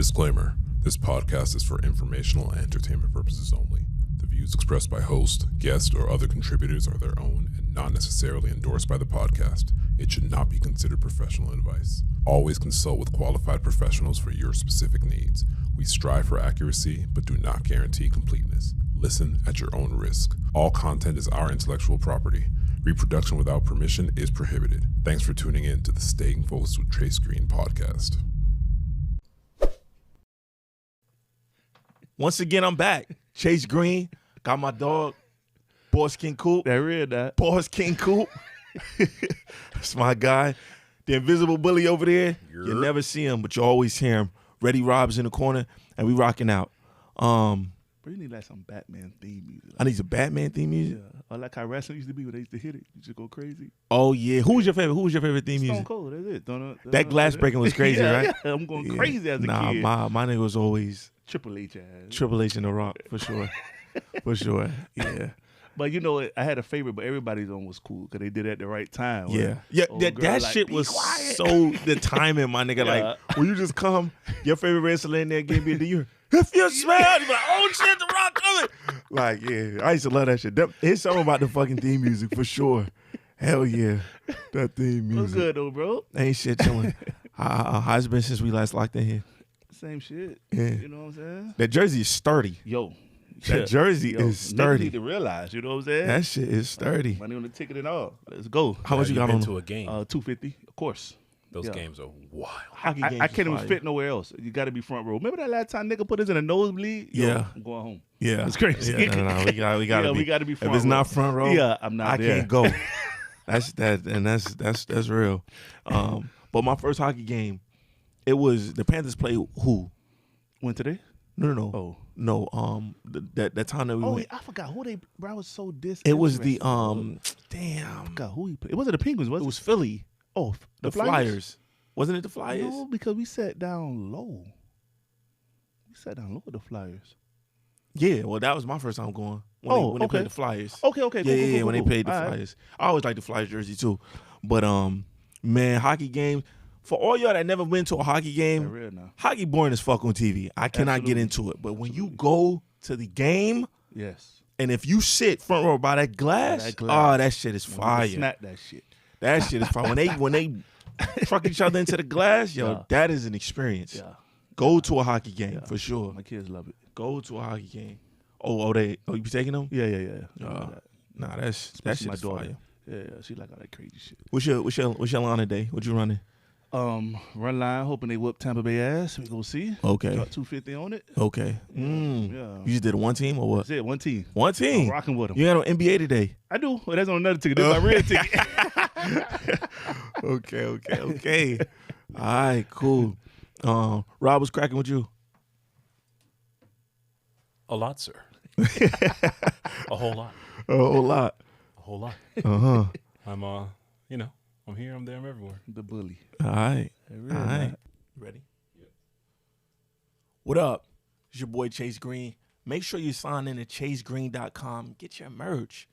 Disclaimer: this podcast is for informational and entertainment purposes only. The views expressed by host, guest, or other contributors are their own and not necessarily endorsed by the podcast. It should not be considered professional advice. Always consult with qualified professionals for your specific needs. We strive for accuracy, but do not guarantee completeness. Listen at your own risk. All content is our intellectual property. Reproduction without permission is prohibited. Thanks for tuning in to the Staying Focused with Chace Greene Podcast. Once again, I'm back. Chace Greene, got my dog, Boss King Coop. That real that. Boss King Coop. That's my guy. The invisible bully over there. You never see him, but you always hear him. Reddy Rob's in the corner, and we rocking out. Bro, you need like some Batman theme music. I need some Batman theme music. Yeah. Or like how wrestling used to be when they used to hit it. You just go crazy. Oh yeah. Who was your favorite theme music? Stone Cold, that's it. That glass breaking was crazy, yeah, right? Yeah. I'm going crazy as a kid. Nah, my nigga was always Triple H ass. Triple H in the Rock, for sure. For sure. Yeah. But you know, I had a favorite, but everybody's on was cool because they did it at the right time. Yeah. Yeah, that like, shit was quiet. so the timing, my nigga. Yeah. Like, when you just come, your favorite wrestler in there give me the year. If you smell, you be like, oh shit, the Rock coming. Like, yeah, I used to love that shit. It's something about the fucking theme music for sure. Hell yeah, that theme music. What's good though, bro? Ain't shit chilling. How's it been since we last locked in here? Same shit. Yeah. You know what I'm saying? That jersey is sturdy. Yo. That jersey is Niggas sturdy. need to realize, you know what I'm saying? That shit is sturdy. Money on the ticket and all. Let's go. How much you got been on to a game? $250, of course. Those yeah. games are wild. hockey games? I can't even fire. fit nowhere else. You got to be front row. Remember that last time nigga put us in a nosebleed? Yo, Yeah. I'm going home. Yeah, It's crazy. Yeah, no, we gotta we gotta be front If it's row. not front row, Yeah, I'm not I there. can't go. That's real. But my first hockey game, it was the Panthers played who? When today? No. Oh. No, that time that we Oh, went. I forgot who they. Bro, I was so disinterested. It was the I damn. forgot who he played. It wasn't the Penguins, was It it? was Philly. Oh, The Flyers. Wasn't it the Flyers? No, because we sat down low. We sat down low with the Flyers. Yeah, well, that was my first time going. When they okay. played the Flyers. Okay, Yeah, cool, when they cool. played the All right. Flyers. I always liked the Flyers jersey too. But man, hockey games. For all y'all that never been to a hockey Yeah, game, real now. hockey boring as fuck on TV. I cannot get Absolutely. into it. But when you go to the game, Yes. and if you sit front row by that glass, That glass. oh, that shit is fire. Snap that shit. That shit is fire. When they truck each other into the glass, yo, Yeah. that is an experience. Yeah. Go to a hockey game Yeah. for sure. My kids love it. Go to a hockey game. Oh, you be taking them? Yeah. Nah, that Especially shit my is daughter. fire. Yeah, she like all that crazy shit. What's your line today? What you running? Run line, hoping they whoop Tampa Bay ass. We go see. Okay. Got 250 on it. Okay. Yeah. You just did a one team or what? That's it. One team. One I'm team. rocking with them. You had on NBA today. I do. Well, that's on another ticket. That's my real ticket. Okay. All right, cool. Rob, what's cracking with you? A lot, sir. A whole lot. A whole lot. A whole lot. Uh-huh. I'm I'm here, I'm there, I'm everywhere. The bully. All right. Real, All right. man. Ready? Yeah. What up? It's your boy Chace Greene. Make sure you sign in to chasegreene.com. Get your merch.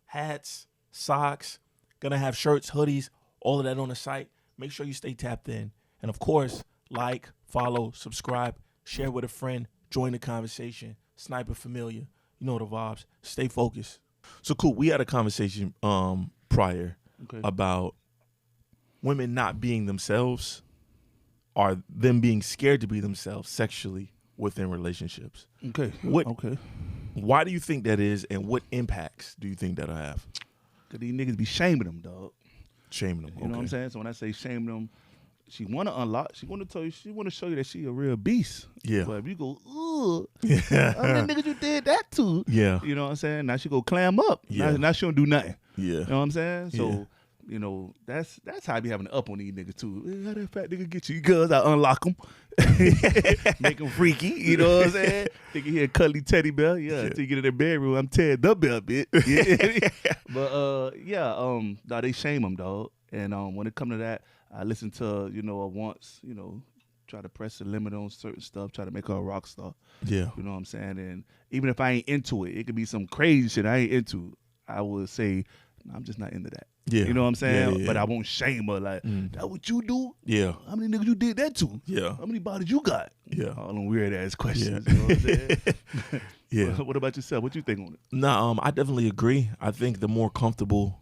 Hats, socks. Gonna have shirts, hoodies, all of that on the site. Make sure you stay tapped in. And of course, like, follow, subscribe, share with a friend, join the conversation. Sniper familiar. You know the vibes. Stay focused. So cool. We had a conversation prior Okay. about women not being themselves or them being scared to be themselves sexually within relationships. Okay. What- Okay. Why do you think that is, and what impacts do you think that'll have? Because these niggas be shaming them, dog. Shaming them. You know what I'm saying? So when I say shame them, she want to unlock. She want to tell you. She want to show you that she a real beast. Yeah. But if you go, ugh, Yeah. how many niggas you did that to? Yeah. You know what I'm saying? Now she go clam up. Yeah. Now she don't do nothing. Yeah. You know what I'm saying? So, Yeah. you know, that's how I be having to up on these niggas too. How that fat nigga get you? Because I unlock them. Make them freaky. You know what I'm saying? Think you hear a cuddly teddy bear. Yeah. Until you get in the bedroom, I'm Ted the bear, bitch. Yeah. But, nah, they shame them, dog. And when it come to that, I listen to, once, try to press the limit on certain stuff, try to make her a rock star. Yeah. You know what I'm saying? And even if I ain't into it, it could be some crazy shit I ain't into. I would say, I'm just not into that. Yeah. You know what I'm saying? Yeah, yeah, But yeah. I won't shame her. Like, that what you do? Yeah. How many niggas you did that to? Yeah. How many bodies you got? Yeah. All them weird ass questions. Yeah. You know what I'm saying? Yeah. What about yourself? What you think on it? No, I definitely agree. I think the more comfortable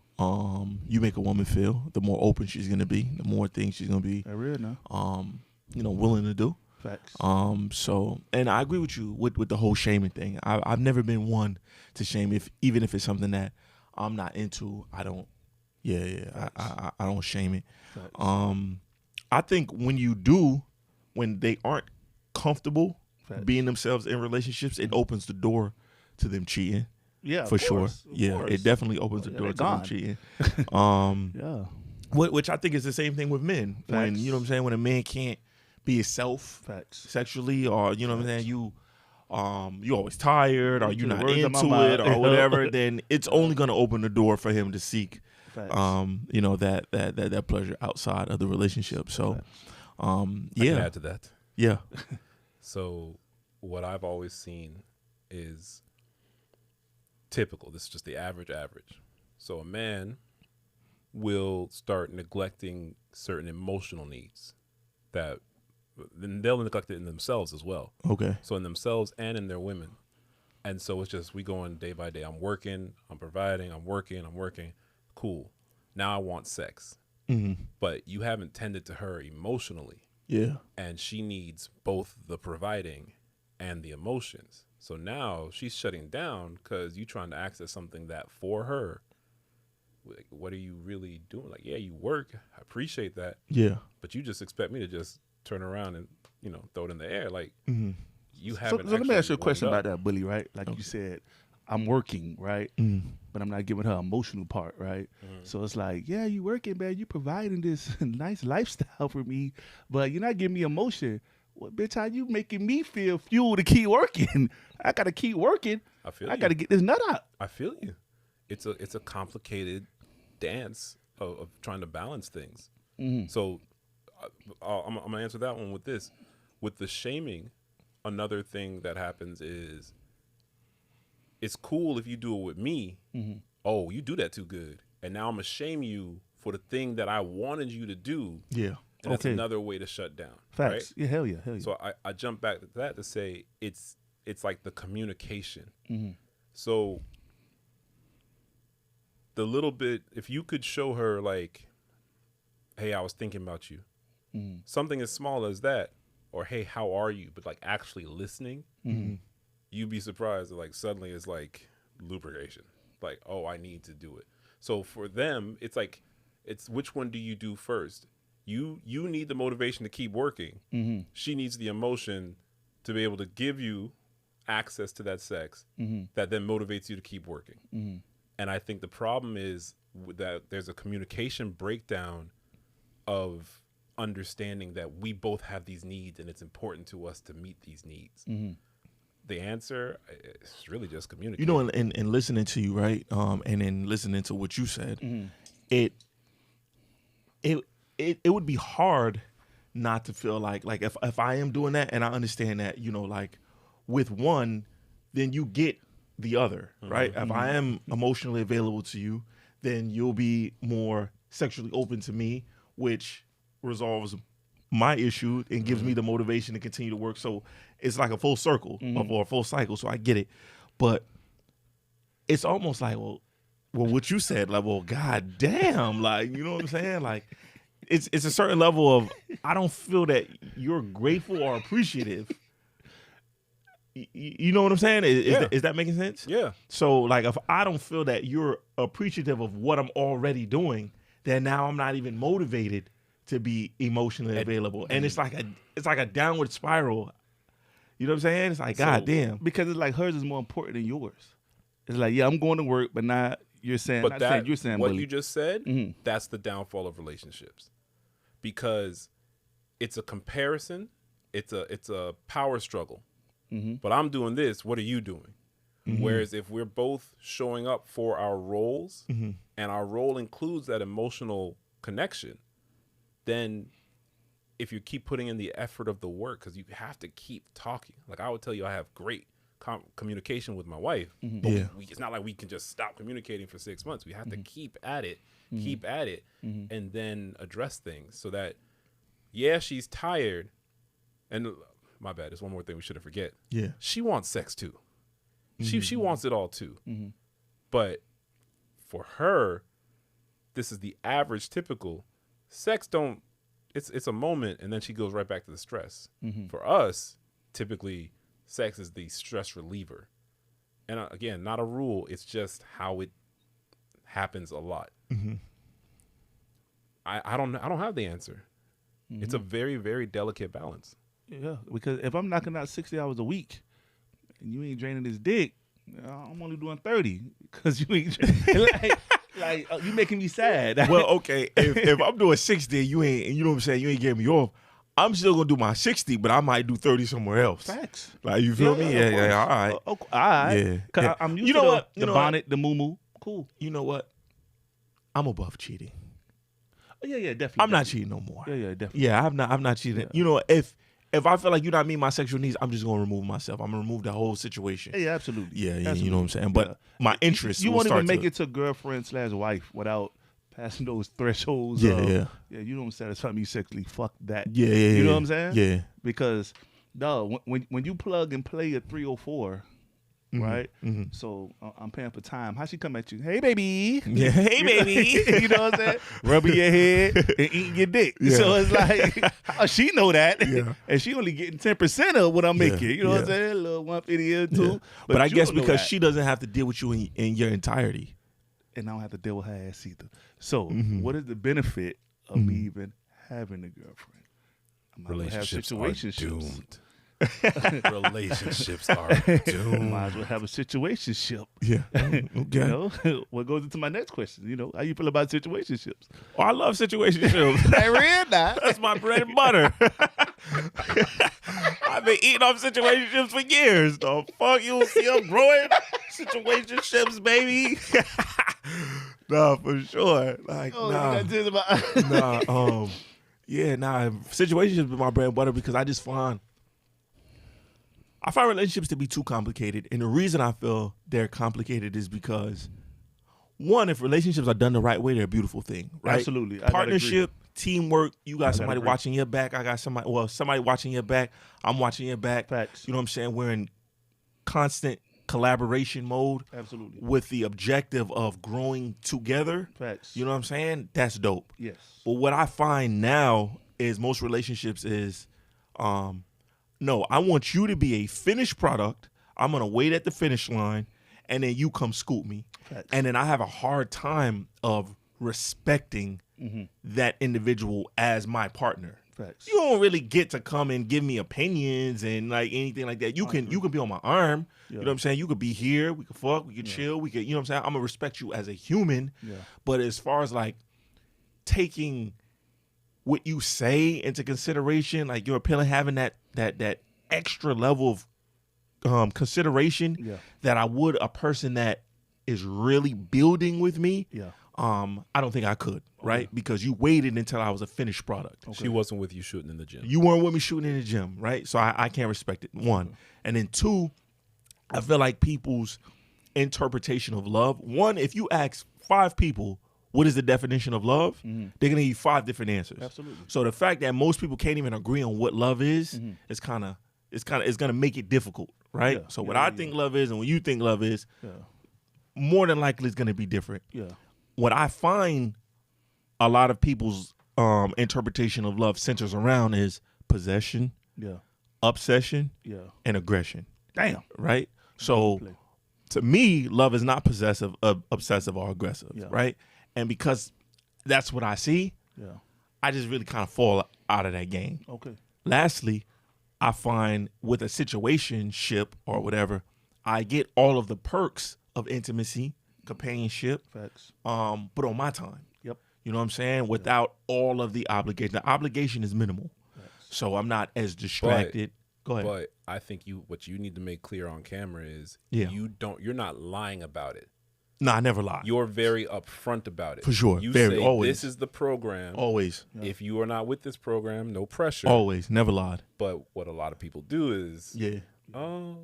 you make a woman feel, the more open she's gonna be, the more things she's gonna be That real now. willing to do. Facts. So, and I agree with you with the whole shaming thing. I've never been one to shame, even if it's something that I'm not into. I don't. Yeah. I don't shame it. Facts. I think when they aren't comfortable being themselves in relationships, it opens the door to them cheating. Yeah, for sure. course, Yeah, course. it definitely opens the Yeah, door they're to them gone. cheating. Yeah. Which I think is the same thing with men. When Facts. you know what I'm saying, when a man can't be himself Facts. sexually, or you know what I'm saying, you always tired, or you're The not words of my into mouth. it, or whatever, then it's only going to open the door for him to seek, Facts. that pleasure outside of the relationship. So, I can yeah, add to that. yeah, So what I've always seen is typical. This is just the average. So a man will start neglecting certain emotional needs that then they'll neglect it in themselves as well. okay, So in themselves and in their women. And so it's just we going day by day. I'm working, I'm providing, I'm working. Cool. Now I want sex. But you haven't tended to her emotionally. yeah, And she needs both the providing and the emotions. So now she's shutting down because you're trying to access something that for her, like, what are you really doing? Like, yeah, you work. I appreciate that. yeah, But you just expect me to just turn around and, throw it in the air. Like, you So haven't let me ask you a actually question warmed about up. that, Bully, right? Like you said, I'm working, right? But I'm not giving her emotional part, right? So it's like, yeah, you working, man. You providing this nice lifestyle for me, but you're not giving me emotion. Well, bitch, how you making me feel fuel to keep working? I gotta keep working. I feel I you. gotta get this nut out. I feel you. It's a complicated dance of trying to balance things. So I'm gonna answer that one with this. With the shaming, another thing that happens is it's cool if you do it with me. Oh, you do that too good, and now I'm gonna shame you for the thing that I wanted you to do. yeah, And that's Okay. another way to shut down. Facts. Right? Yeah, hell yeah. So I jump back to that to say it's like the communication. So the little bit, if you could show her like, hey, I was thinking about you, something as small as that, or hey, how are you? But like actually listening, you'd be surprised that like suddenly it's like lubrication. Like, oh, I need to do it. So for them, it's like, it's which one do you do first? You need the motivation to keep working. She needs the emotion to be able to give you access to that sex that then motivates you to keep working. And I think the problem is that there's a communication breakdown of understanding that we both have these needs and it's important to us to meet these needs. The answer is really just communicate. You know, and listening to you, right? And then listening to what you said, it would be hard not to feel like if I am doing that and I understand that, like with one, then you get the other, right? If I am emotionally available to you, then you'll be more sexually open to me, which resolves my issue and gives me the motivation to continue to work. So it's like a full circle or a full cycle. So I get it. But it's almost like, well, what you said, like, well, God damn, like, you know what I'm saying? Like, it's a certain level of, I don't feel that you're grateful or appreciative. You know what I'm saying? Is that making sense? Yeah. So, like, if I don't feel that you're appreciative of what I'm already doing, then now I'm not even motivated to be emotionally available. And it's like a downward spiral. You know what I'm saying? It's like, God damn. Because it's like hers is more important than yours. It's like, yeah, I'm going to work, but not you're saying. But not that, saying you're saying what bully. you just said, that's the downfall of relationships, because it's a comparison, it's a power struggle. But I'm doing this. What are you doing? Whereas if we're both showing up for our roles, and our role includes that emotional connection, then if you keep putting in the effort of the work, because you have to keep talking. Like I would tell you, I have great communication with my wife. Mm-hmm. But Yeah. it's not like we can just stop communicating for 6 months. We have to keep at it, and then address things so that, yeah, she's tired. And my bad, there's one more thing we shouldn't forget. Yeah. She wants sex too. She wants it all too. But for her, this is the average typical. Sex don't, it's a moment and then she goes right back to the stress. For us, typically, sex is the stress reliever. And again, not a rule, it's just how it happens a lot. I don't have the answer. It's a very, very delicate balance. Yeah, because if I'm knocking out 60 hours a week and you ain't draining this dick, I'm only doing 30 because you ain't you making me sad. Well, okay, if I'm doing 60 and you ain't, and you know what I'm saying, you ain't getting me off, I'm still gonna do my 60, but I might do 30 somewhere else. Facts. Like, you feel me? Yeah, all right. All right. Yeah. Cause Yeah. I'm used You to know what? You the know bonnet, the moo. Cool. You know what? I'm above cheating. Oh, yeah, definitely. I'm not cheating no more. Yeah, definitely. Yeah, I'm not cheating. Yeah. You know, if I feel like you're not meeting my sexual needs, I'm just gonna remove myself. I'm gonna remove the whole situation. Yeah, absolutely. Yeah, Absolutely. you know what I'm saying. But my interest, you will won't even start make to, it to girlfriend/wife without passing those thresholds. Yeah. You don't satisfy me sexually. Fuck that. Yeah. You know what I'm saying? Yeah. Because, dog, when you plug and play a 304, right? So I'm paying for time. How she come at you? Hey, baby. Yeah. Hey, baby. You know what I'm saying? Rubbing your head and eating your dick. Yeah. So it's like, how she know that? Yeah. And she only getting 10% of what I'm Yeah. making. You know what I'm Yeah. saying? A little 150 here too. Yeah. But I you guess don't know because that. she doesn't have to deal with you in your entirety. And I don't have to deal with her ass either. So what is the benefit of me even having a girlfriend? I might as well have Relationships are situationships. doomed. Relationships are doomed. Might as well have a situationship. Yeah. Okay. You know, what goes into my next question? You know, how you feel about situationships? Oh, I love situationships. I read that. That's my bread and butter. I've been eating off situationships for years. The fuck, you see I'm growing situationships, baby. Nah, for sure. Like, nah. Situationships are my bread and butter because I find relationships to be too complicated. And the reason I feel they're complicated is because, one, if relationships are done the right way, they're a beautiful thing, right? Absolutely. I gotta Partnership, teamwork, you got somebody agree. watching your back. I got somebody watching your back. I'm watching your back. Facts. You know what I'm saying? We're in constant collaboration mode. Absolutely. With the objective of growing together. Facts. You know what I'm saying? That's dope. Yes. But what I find now is most relationships is, no, I want you to be a finished product. I'm going to wait at the finish line, and then you come scoop me. Facts. And then I have a hard time of respecting that individual as my partner. Facts. You don't really get to come and give me opinions and like anything like that. You can be on my arm. You know what I'm saying? You could be here. We could fuck. We could chill. We could, you know what I'm saying? I'm going to respect you as a human. Yeah. But as far as like taking what you say into consideration, like your opinion, having that extra level of consideration that I would a person that is really building with me. Yeah. I don't think I could, right? Because you waited until I was a finished product. She wasn't with you shooting in the gym. You weren't with me shooting in the gym, right? So I can't respect it, one. And then two, I feel like people's interpretation of love, one, if you ask 5 people, what is the definition of love? They're going to give you 5 different answers. Absolutely. So the fact that most people can't even agree on what love is, it's going to make it difficult, right? Yeah. So what I think love is and what you think love is, Yeah. more than likely it's going to be different. Yeah. What I find a lot of people's interpretation of love centers around is possession, Yeah. obsession, Yeah. and aggression. Damn. Right? So to me, love is not possessive, obsessive, or aggressive, right? And because that's what I see, I just really kind of fall out of that game. Okay. Lastly, I find with a situationship or whatever, I get all of the perks of intimacy, companionship, Facts. but on my time. Yep. You know what I'm saying? Without all of the obligation. The obligation is minimal. So I'm not as distracted. Go ahead. But I think what you need to make clear on camera is you're not lying about it. No, I never lie. You're very upfront about it. For sure. You Very, say always. this is the program. Always. If you are not with this program, no pressure. Always. Never lied. But what a lot of people do is, Yeah. oh,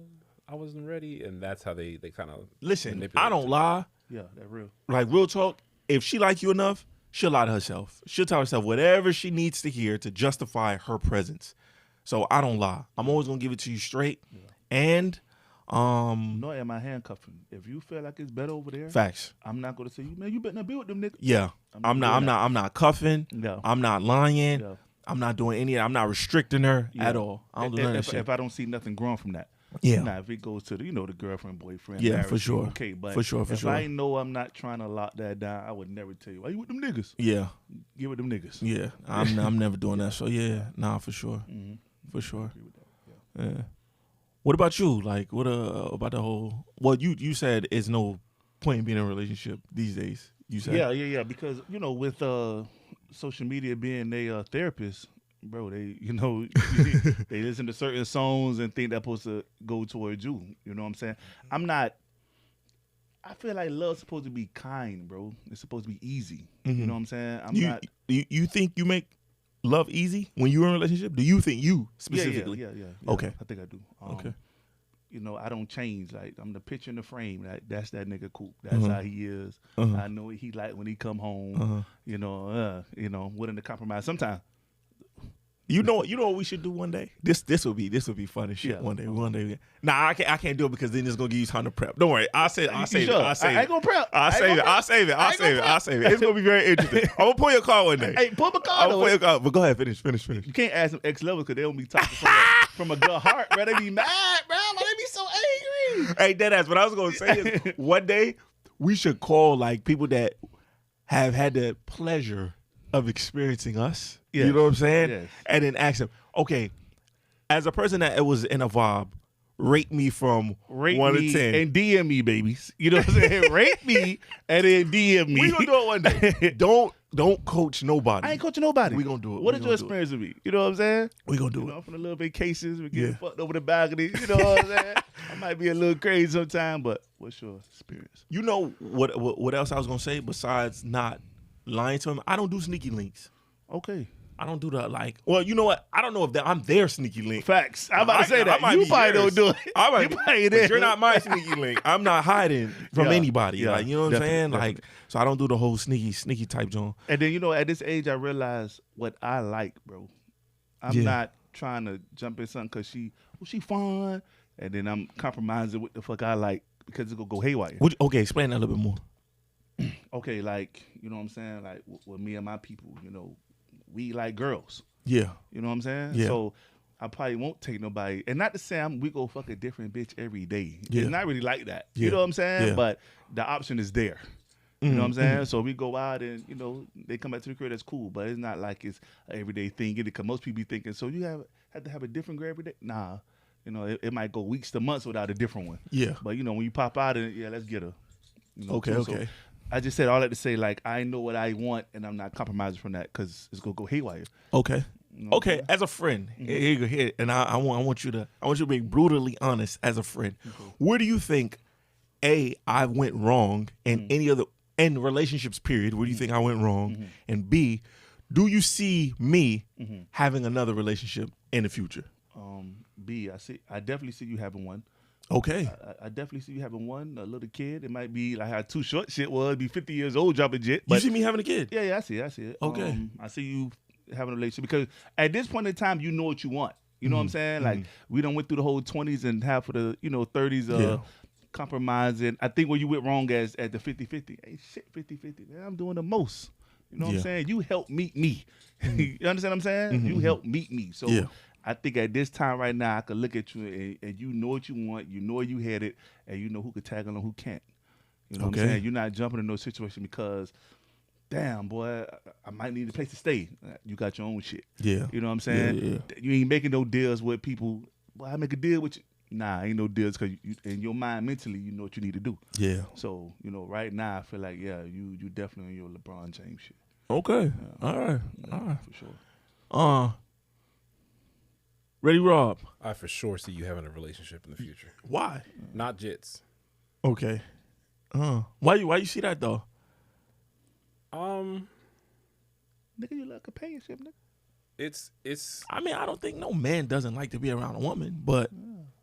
I wasn't ready, and that's how they kind of Listen, I don't lie. Yeah, that real. Like, real talk, if she like you enough, she'll lie to herself. She'll tell herself whatever she needs to hear to justify her presence. So I don't lie. I'm always gonna give it to you straight. Yeah. And nor am I handcuffing. If you feel like it's better over there, facts. I'm not gonna say you, man, you better not be with them niggas. Yeah. I'm not cuffing. No. I'm not lying. No. I'm not doing any. I'm not restricting her at all. I don't do none of that shit. If I don't see nothing growing from that. Yeah. Now, if it goes to the, the girlfriend, boyfriend, yeah, marriage, for sure. Okay, but for sure. if I know I'm not trying to lock that down, I would never tell you, why you with them niggas? Yeah. Get with them niggas. Yeah. I'm never doing that. So yeah, nah, for sure. Mm-hmm. For sure. I agree with that. Yeah. Yeah. What about you? Like, what about the whole? Well, you said it's no point in being in a relationship these days. You said. Yeah. Because with social media being a therapist, bro, they they listen to certain songs and think they're supposed to go towards you. You know what I'm saying? I feel like love's supposed to be kind, bro. It's supposed to be easy. Mm-hmm. You know what I'm saying? You think you make love easy when you're in a relationship? Do you think you specifically? Yeah. Okay. I think I do. Okay. I don't change. Like, I'm the picture in the frame. Like, that's that nigga Coop. That's how he is. I know what he like when he come home. Willing to compromise sometimes. You know what we should do one day? This would be fun as shit. Yeah. One day. Nah, I can't do it because then it's gonna give you time to prep. Don't worry, I'll save it. I ain't gonna prep. I'll save it. It's gonna be very interesting. I'm gonna pull your call one day. Hey, pull my call. I'm gonna pull your call. But go ahead, finish. You can't ask them ex-lovers because they don't be talking from a good heart, bro. They be mad, bro. Like, they be so angry. Hey, deadass. What I was gonna say is one day we should call like people that have had the pleasure of experiencing us. Yes. You know what I'm saying? Yes. And then ask them, okay, as a person that was in a vibe, rate me from 1 to 10. And DM me, babies. You know what I'm saying? Rate me and then DM me. We gonna do it one day. Don't coach nobody. I ain't coaching nobody. We gonna do it. What is your experience with me? You know what I'm saying? We gonna do it. I'm from the little vacations. We get fucked over the balcony. You know what I'm saying? I might be a little crazy sometimes, but what's your experience? You know what else I was gonna say besides not lying to him? I don't do sneaky links. Okay. I don't do that. Well, you know what? I don't know if I'm their sneaky link. Facts. I'm about to say that. You probably don't do it. But you're not my sneaky link. I'm not hiding from anybody. Yeah, you know what I'm saying? Definitely. So I don't do the whole sneaky type joint. And then, at this age, I realize what I like, bro. I'm not trying to jump in something because she fun, and then I'm compromising what the fuck I like because it's going to go haywire. Okay, explain that a little bit more. Okay, like, you know what I'm saying? Like, with me and my people, we like girls. Yeah. You know what I'm saying? Yeah. So I probably won't take nobody. And not to say we go fuck a different bitch every day. Yeah. It's not really like that. Yeah. You know what I'm saying? Yeah. But the option is there. You know what I'm saying? So we go out and, they come back to the crib, that's cool. But it's not like it's an everyday thing. Because most people be thinking, so you have to have a different girl every day? Nah. It might go weeks to months without a different one. Yeah. But, when you pop out and, let's get her. Okay. So I just said all that to say, like, I know what I want, and I'm not compromising from that because it's gonna go haywire. Okay. Okay. As a friend, here, and I want you to be brutally honest. As a friend, where do you think I went wrong, and any other in relationships period? Where do you think I went wrong, and B, do you see me having another relationship in the future? B, I definitely see you having one. Okay. I definitely see you having one, a little kid. It might be like how Too Short shit was, be 50 years old, dropping jet. But you see me having a kid? Yeah, I see it. Okay. I see you having a relationship because at this point in time, you know what you want. You know what I'm saying? Like, we done went through the whole 20s and half of the, 30s compromising. I think where you went wrong at the 50-50. Hey, shit, 50-50, man, I'm doing the most. You know what I'm saying? You helped meet me. You understand what I'm saying? You helped meet me. So I think at this time right now, I could look at you and you know what you want, you know where you headed, and you know who could tag along, who can't. You know what I'm saying? You're not jumping in no situation because, damn, boy, I might need a place to stay. You got your own shit. Yeah. You know what I'm saying? Yeah. You ain't making no deals with people. Boy, I make a deal with you. Nah, ain't no deals because in your mind, mentally, you know what you need to do. Yeah. So, right now, I feel like, you definitely on your LeBron James shit. Okay. All right. For sure. Ready, Rob? I for sure see you having a relationship in the future. Why? Not jits. Okay. Why you see that though? Nigga, you love companionship, nigga. It's. I mean, I don't think no man doesn't like to be around a woman, but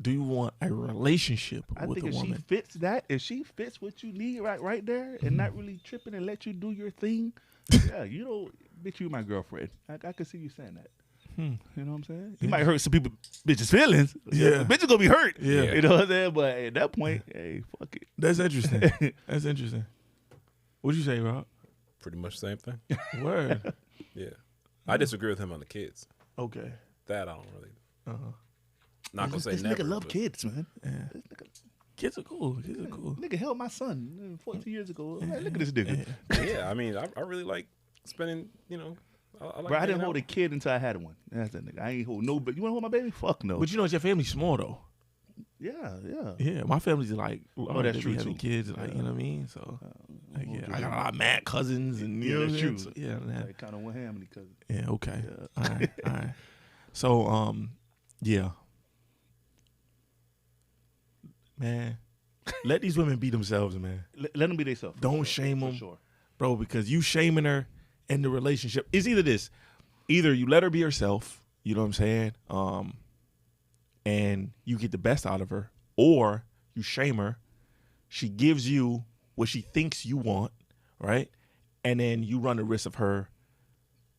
Do you want a relationship I with think a if woman? she fits that, if she fits what you need right there, and not really tripping and let you do your thing, yeah, you know, bitch, you my girlfriend. I can see you saying that. You know what I'm saying? You might hurt some people, bitches' feelings. Yeah. Bitches gonna be hurt. Yeah. You know what I'm saying? But at that point, hey, fuck it. That's interesting. That's interesting. What'd you say, Rob? Pretty much the same thing. Word. Yeah. I disagree with him on the kids. Okay. That I don't really. Uh-huh. Not gonna say This never. nigga love but kids, man. Yeah. This nigga, Kids are cool. Kids are cool. nigga held my son 14 years ago. Man, look at this nigga. Yeah, I mean, I really like spending. You know, I like. Bro, I didn't hanging hold out. a kid until I had one. That's that nigga. I ain't hold no. But you wanna hold my baby? Fuck no. But you know, your family's small though. Yeah. Yeah, my family's like, that's they true, having too. kids, like, you know what I mean? So, like, yeah, I got a lot of mad cousins, and Yeah, you know that's what I mean? true. So, yeah, man. Like kind of one family cousin. Yeah, okay. Yeah. All right. So, yeah. Man, let these women be themselves, man. Let them be themselves. Don't shame for them, sure. bro, because you shaming her in the relationship. It's either this. Either you let her be herself, you know what I'm saying? And you get the best out of her, or you shame her. She gives you what she thinks you want, right? And then you run the risk of her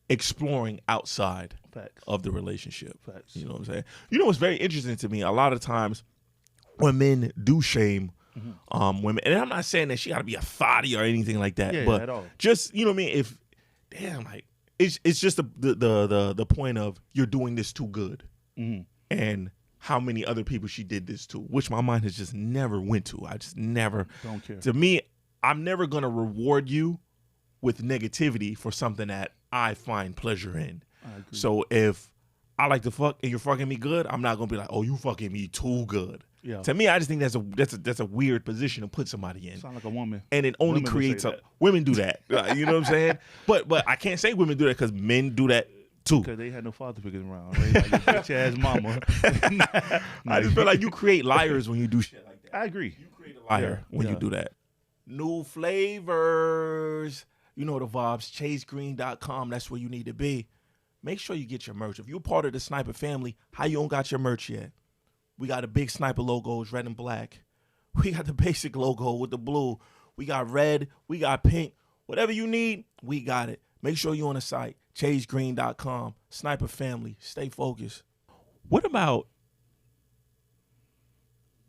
exploring outside Facts. of the relationship. Facts. You know what I'm saying? You know what's very interesting to me? A lot of times when men do shame women, and I'm not saying that she got to be a thotty or anything like that, Yeah, but at all. just, you know what I mean? If, damn, like, it's just the point of you're doing this too good. And how many other people she did this to, which my mind has just never went to. I just never. Don't care. To me, I'm never going to reward you with negativity for something that I find pleasure in. I agree. So if I like to fuck and you're fucking me good, I'm not going to be like, oh, you fucking me too good. Yeah. To me, I just think that's a weird position to put somebody in. Sound like a woman. And it only Women would creates say a that. women do that. You know what I'm saying? But I can't say women do that because men do that too. Because they had no father figures around. Right? Like your bitch ass mama. I just feel like you create liars when you do shit like that. I agree. You create a liar when you do that. New flavors. You know the vibes. ChaceGreene.com. That's where you need to be. Make sure you get your merch. If you're part of the Sniper family, how you don't got your merch yet? We got the big Sniper logos, red and black. We got the basic logo with the blue. We got red. We got pink. Whatever you need, we got it. Make sure you're on the site. ChaceGreene.com. Sniper family. Stay focused. What about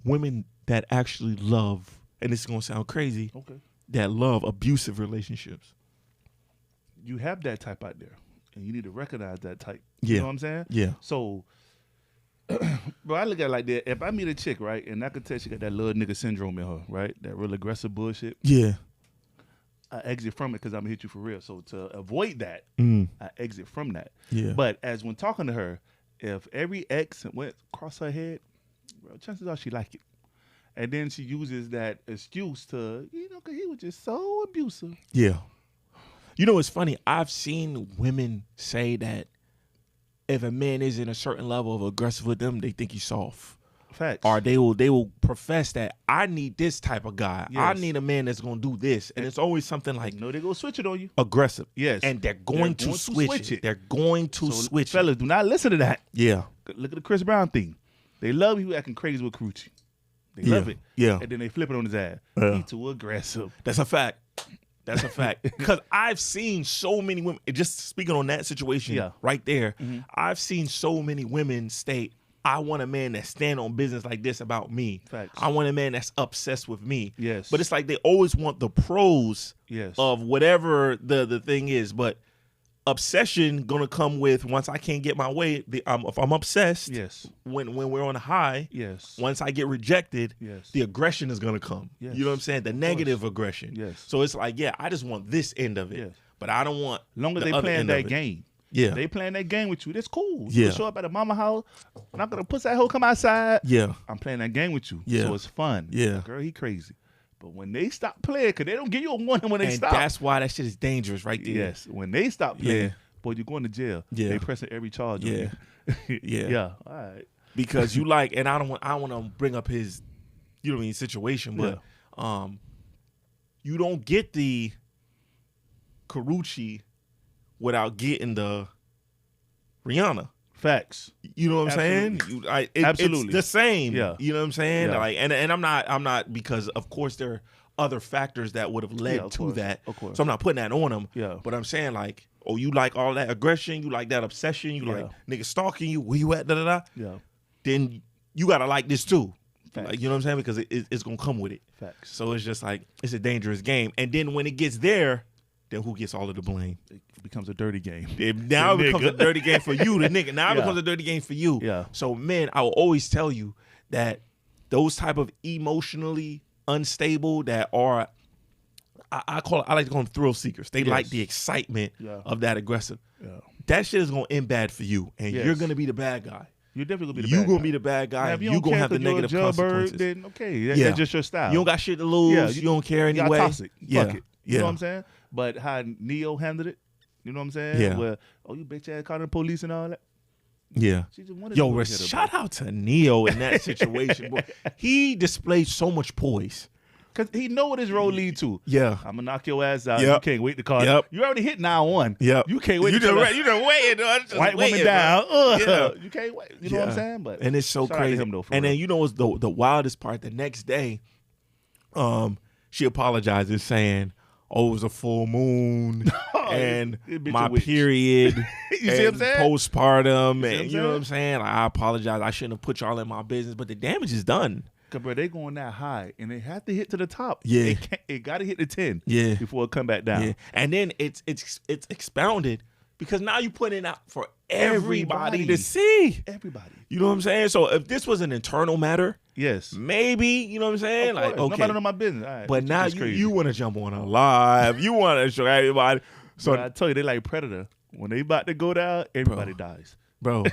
women that actually love, and this is going to sound crazy, Okay. that love abusive relationships? You have that type out there, and you need to recognize that type. Yeah. You know what I'm saying? Yeah. So, bro, I look at it like that. If I meet a chick, right, and I can tell she got that little nigga syndrome in her, right, that real aggressive bullshit, Yeah. I exit from it because I'm going to hit you for real. So to avoid that, I exit from that. Yeah. But as when talking to her, if every X went across her head, bro, chances are she like it. And then she uses that excuse to, because he was just so abusive. Yeah. You know, it's funny. I've seen women say that if a man isn't a certain level of aggressive with them, they think he's soft. Facts. Or they will profess that I need this type of guy. I Yes. need a man that's gonna do this, and it's always something like No, they go switch it on you. aggressive. Yes. and they're going to switch it. They're going to So, switch it. fellas, do not listen to that. Yeah, Look at the Chris Brown thing. They love you acting crazy with Crucci. They love it. Yeah. And then they flip it on his ass. Yeah. He too aggressive. that's a fact. That's a fact. Because I've seen so many women. Just speaking on that situation, Yeah. right there. I've seen so many women state, I want a man that stand on business like this about me. Facts. I want a man that's obsessed with me. Yes. But it's like they always want the pros Yes. of whatever the thing is. But obsession gonna come with once I can't get my way. If I'm obsessed, Yes. when we're on a high, Yes. once I get rejected, Yes. the aggression is gonna come. Yes. You know what I'm saying? The negative aggression. Yes. So it's like, yeah, I just want this end of it, Yes. but I don't want. Long as the they other playing end of that it. game. Yeah. They playing that game with you. That's cool. Yeah. You show up at a mama house. I'm not gonna push that hoe come outside. Yeah. I'm playing that game with you. Yeah. So it's fun. Yeah. Girl, he crazy. But when they stop playing, because they don't give you a warning when they And stop. that's why that shit is dangerous, right there. Yes. When they stop playing, Yeah. boy, you're going to jail. Yeah. They pressing every charge on Yeah. you. Yeah. Yeah. All right. Because you like, and I don't want to bring up his, you know what I mean, situation, but you don't get the Karuchi without getting the Rihanna. Facts. You know what I'm Absolutely. saying? Absolutely. It's the same. Yeah. You know what I'm saying? Yeah. Like, and I'm not because of course there are other factors that would have led of to course. that. Of course. So I'm not putting that on them. Yeah. But I'm saying like, oh, you like all that aggression, you like that obsession, you like niggas stalking you, where you at, da da da. Yeah. Then you gotta like this too. Facts. Like, you know what I'm saying? Because it's gonna come with it. Facts. So it's just like it's a dangerous game. And then when it gets there, then who gets all of the blame? It becomes a dirty game. Now it The becomes nigga. a dirty game for you, the nigga. Now it Yeah. becomes a dirty game for you. Yeah. So men, I will always tell you that those type of emotionally unstable that are I like to call them thrill seekers. They like the excitement of that aggressive. Yeah. That shit is gonna end bad for you, and Yes. you're gonna be the bad guy. You're definitely gonna be the You bad gonna guy. be the bad guy. Now, And if you don't gonna care have the 'cause you're a negative jailbird, consequences. then okay, Yeah. that's just your style. You don't got shit to lose. Yeah, you don't care anyway. Y'all toxic. Yeah. Fuck it. Yeah. You know what I'm saying? But how Neo handled it, you know what I'm saying? Yeah. Where, oh, you bitch ass calling the police and all that. Yeah. She just wanted Yo, to go hit her, shout bro. out to Neo in that situation, boy. He displayed so much poise. Cause he know what his role lead to. Yeah. I'm gonna knock your ass out. Yep. You can't wait to call. Yep. You already hit 911. Yep. You can't wait. You to just tell wait. You just waiting. Just white waiting, woman down. bro. Yeah. You can't wait. You know what I'm saying? But And it's so shout out to crazy. him, though, for And real. then you know what's the wildest part? The next day, she apologizes saying, "Oh, it was a full moon and this bitch my a witch." period, You see what I'm and saying? postpartum, what and I'm you know what I'm saying? saying? Like, I apologize. I shouldn't have put y'all in my business, but the damage is done." Cause bro, they going that high and they have to hit to the top. Yeah. It got to hit the 10. Yeah. Before it come back down. Yeah, and then it's expounded because now you put it out for everybody to Everybody. see. Everybody. You know what I'm saying? So if this was an internal matter, Yes. maybe you know what I'm saying. Of Like, course. okay, Nobody know my business. All right. but now That's crazy. you want to jump on a live. You want to show everybody. So, But I tell you, they like Predator. When they about to go down, everybody dies. bro,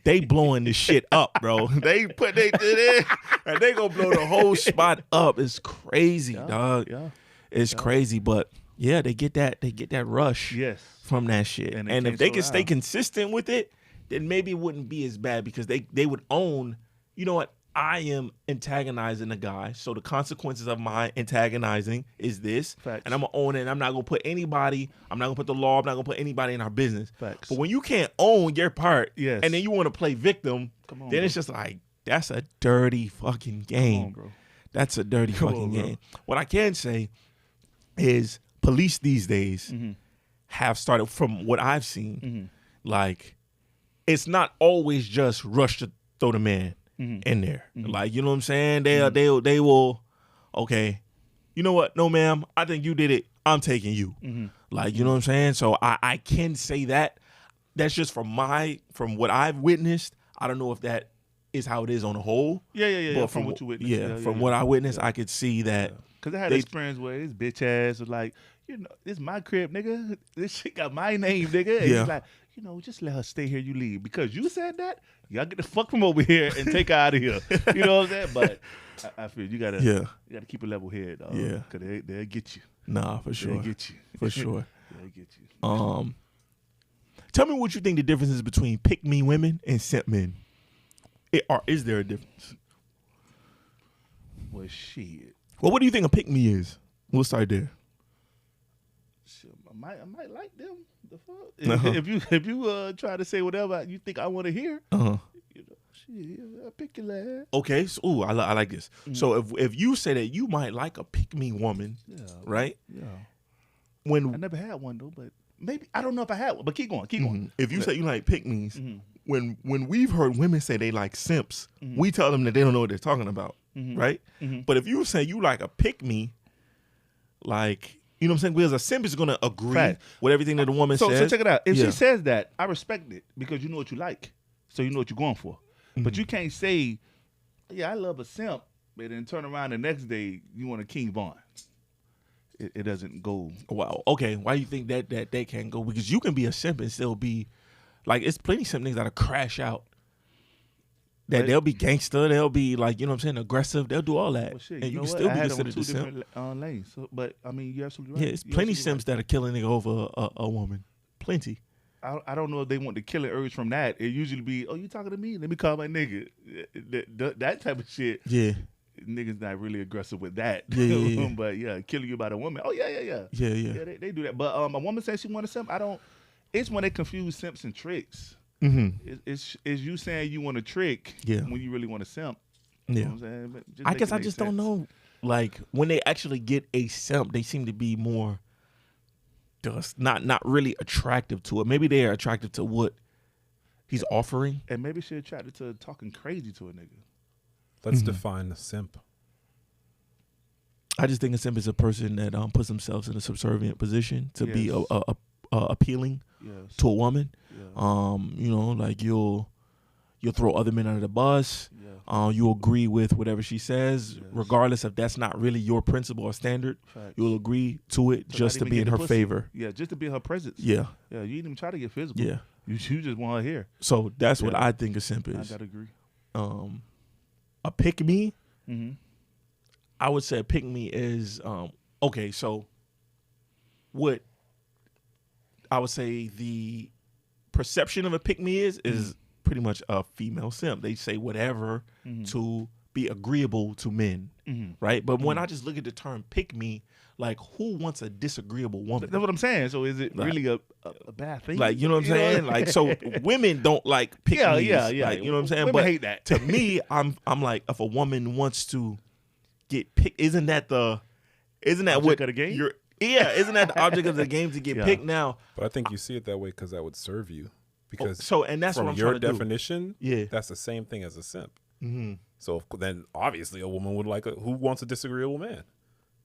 they blowing this shit up, bro. They put they did it, and they gonna blow the whole spot up. It's crazy, dog. Yeah. It's crazy, but yeah, they get that rush. Yes. From that shit. And And it if they can't can slow stay down. consistent with it, then maybe it wouldn't be as bad because they would own, you know what, I am antagonizing a guy. So the consequences of my antagonizing is this. Facts. And I'm going to own it. And I'm not going to put anybody, I'm not going to put the law, I'm not going to put anybody in our business. Facts. But when you can't own your part, Yes. and then you want to play victim, Come on, then bro. it's just like, that's a dirty fucking game. Come on, bro. That's a dirty Come fucking on, bro. game. What I can say is police these days have started, from what I've seen, like, it's not always just rush to throw the man in there. Like, you know what I'm saying? They will, okay, you know what? No, ma'am, I think you did it. I'm taking you. Like, you know what I'm saying? So I can say that. That's just from what I've witnessed. I don't know if that is how it is on the whole. Yeah. But From what you witnessed. Yeah, from what I witnessed, I could see that. Because I had They- experience where his bitch ass was like, you know, this my crib, nigga. This shit got my name, nigga. And Yeah. he's like, you know, just let her stay here. You leave because you said that. Y'all get the fuck from over here and take her out of here. You know what I'm saying? But I feel you gotta keep a level head, dog. Yeah. Because they'll get you. Nah, for sure. They'll get you. For sure. They'll get you. Tell me what you think the difference is between pick me women and simp men. Is there a difference? Well, shit. Well, what do you think a pick me is? We'll start there. Shit, I might like them. The fuck? If you try to say whatever you think I want to hear, you know, shit, I pick your ass. Okay. So, I like this. So if you say that you might like a pick me woman, right? Yeah. I When never had one though, but maybe I don't know if I had one. But keep going. if you say you like pick me's, when we've heard women say they like simps, we tell them that they don't know what they're talking about, right? But if you say you like a pick me, like, you know what I'm saying? Because a simp is gonna agree Right. with everything that the woman So says. check it out. If Yeah. she says that, I respect it because you know what you like, so you know what you're going for. But you can't say, "Yeah, I love a simp," but then turn around the next day you want a King Von. It doesn't go. Wow. Okay. Why do you think that they can't go? Because you can be a simp and still be like, it's plenty of simp niggas that'll crash out. That But- they'll be gangster, they'll be like, you know what I'm saying, aggressive, they'll do all that. Well, shit, and you know can what? still I be had them on considered two a simp. different lanes. So, but I mean, you're absolutely right. Yeah, it's You're plenty absolutely simps that'll kill a nigga over a woman. Plenty. right. I don't know if they want the killing urge from that. It usually be, "Oh, you talking to me? Let me call my nigga." That type of shit. Yeah. Niggas not really aggressive with that. Yeah. But yeah, killing you by the woman. Oh yeah. Yeah. Yeah, they do that. But a woman says she want a simp. It's when they confuse simps and tricks. It's you saying you want a trick when you really want a simp. You know what I'm saying? But I guess I just don't know. Like when they actually get a simp, they seem to be more just not really attractive to it. Maybe they are attractive to what he's offering. And maybe she's attracted to talking crazy to a nigga. Let's define the simp. I just think a simp is a person that puts themselves in a subservient position to be appealing to a woman. You know, like you'll throw other men under the bus. You'll agree with whatever she says, regardless if that's not really your principle or standard. Facts. You'll agree to it just to be in her favor. Yeah, just to be in her presence. Yeah. Yeah, you didn't even try to get physical. Yeah. You just want her here. So that's what I think a simp is. I gotta agree. A pick me, Mm-hmm. I would say a pick me is okay. So what I would say the perception of a pick me is pretty much a female simp. They say whatever to be agreeable to men, right? But when I just look at the term pick me, like who wants a disagreeable woman? That's what I'm saying. So is it really a bad thing? Like, you know what I'm saying? Like, so women don't like pick me's. Yeah. Like, you know what I'm saying? Women But hate that. to me, I'm like, if a woman wants to get picked, isn't that object what of the game? Isn't that the object of the game to get picked now? But I think you see it that way because that would serve you. Because and that's from what I'm your trying to definition, do. that's the same thing as a simp. So then obviously a woman would like who wants a disagreeable man.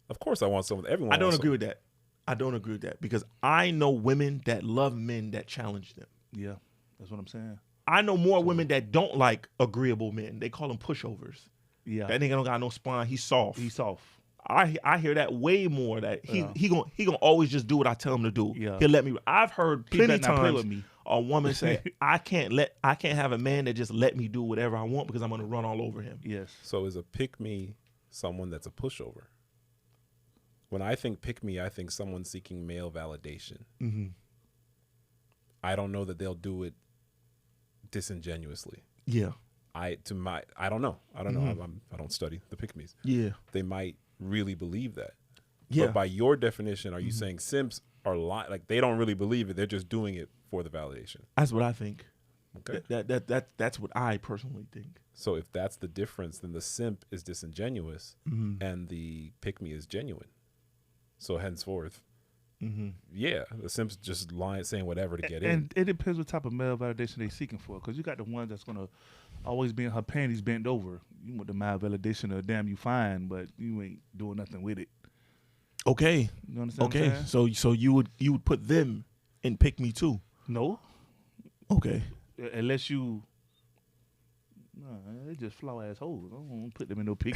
Of course I want someone. Everyone. I don't agree with that. I don't agree with that because I know women that love men that challenge them. Yeah, that's what I'm saying. I know more women that don't like agreeable men. They call them pushovers. Yeah, that nigga don't got no spine. He's soft. He's soft. I hear that way more. That he gonna always just do what I tell him to do. Yeah. He'll let me. I've heard plenty times with me. a woman say, I can't have a man that just let me do whatever I want because I'm gonna run all over him. Yes. So is a pick me someone that's a pushover? When I think pick me, I think someone seeking male validation. I don't know that they'll do it disingenuously. Yeah. I don't know. I don't know. I don't study the pick me's. Yeah. They might really believe that. Yeah. But by your definition, are you saying simps are like they don't really believe it? They're just doing it for the validation. That's what I think. Okay. That's what I personally think. So if that's the difference, then the simp is disingenuous and the pick me is genuine. So henceforth, the simp's just lying, saying whatever to get in. And it depends what type of male validation they're seeking for. Because you got the ones that's gonna always be in her panties bent over. You want the male validation of damn you fine, but you ain't doing nothing with it. Okay. You understand? Okay. What I'm saying? So you would put them in pick me too. No. Okay. Unless you. No, they just flaw ass hoes. I don't want to put them in no pick.